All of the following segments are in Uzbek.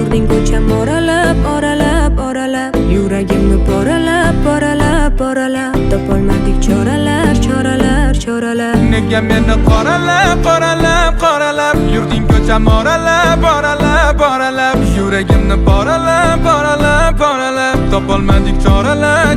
Yurding ko'cham oralab yuragimni poralab topolmadik choralar Nega meni qoralab Yurding ko'cham oralab yuragimni poralab topolmadik choralar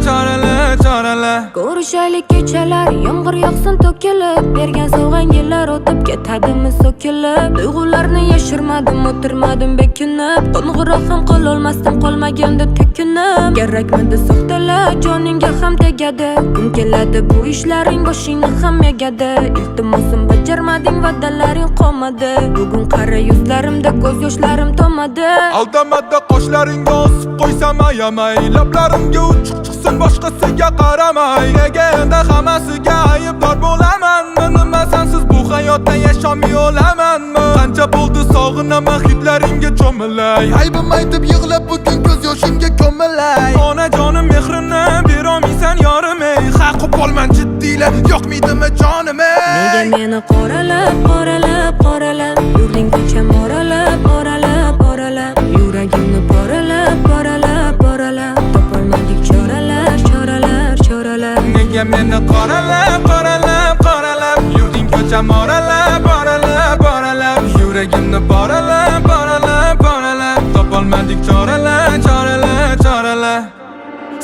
Ko'rishaylik kechalari yomg'ir yog'sin to'kilib bergan sovg'anglar o'tib ketadimi so'kilib tuyg'ularni yashirmadim o'tirmadim bekinib qo'ng'iroq ham qilolmasdim qolmaganda tekinib kerakmidi soxtalar joningga ham tegadi kun keladi bu ishlaring boshingni ham egadi iltimosim bajarmading va'dalaring qolmadi bugun qara yuzlarimda ko'z yoshlarim tomadi aldamada qoshlaringga osib qo'ysam ayamay lablarimga uchuq chiqsin boshqasiga qaramay nega endi hammasiga aybdor bo'lamanmi nima sensiz bu hayotda yashamay o'lamanmi qancha bo'ldi sog'inaman hidlaringga cho'milay aybim aytib yig'lab bugun ko'z yoshimga ko'milay onajonim mehrini berolmaysan yorim ey ha qo'polman jiddiylar yoqmaydimi jonim ey nega meni qoralab yurding ko'cham oralab yuragimni poralab topolmadik choralar nega meni qoralab yurding ko'cham oralab yuragimni poralab topolmadik choralar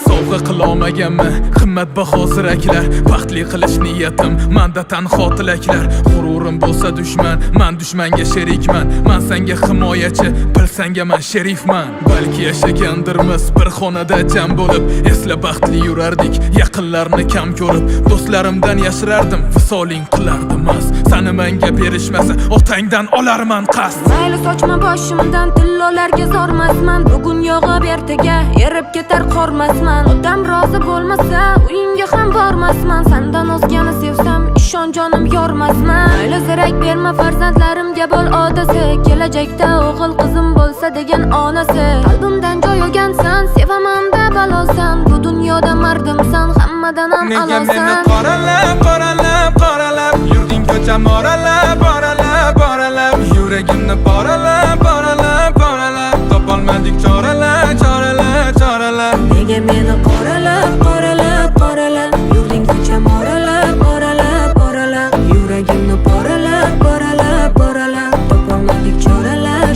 sovg'a qilolmaganman qimmatbaho ziraklar baxtli qilish niyatim manda tanho tilaklar g'ururim bo'lsa dushman man dushmanga sherikman man senga himoyachi bilsanga man sherifman balki yashagandirmiz bir xonada jam bo'lib esla baxtli yurardik yaqinlarni kam ko'rib do'stlarimdan yashirardim visoling qilardim mas sani menga berishmasa otangdan olarman qasd mayli sochma boshimdan tillolarga zormasman bugun yog'ib ertaga erib ketar qormasman otam rozi bo'lmasa uyingga ham bormasman sendan o'zgani sevsam ishon jonim yormasman mayli zirak berma farzandlarimga bo'l odasi kelajakda o'g'il qizim bo'lsa degan onasi qalbimdan joy olgansan sevaman da balosan bu dunyoda mardimsan hammadan ham a'losan nega meni qoralab yurding ko'cham oralab yuragimni poralab topolmadik choralar nega meni qoralab yurding ko'cham oralab yuragimni poralab topolmadik choralar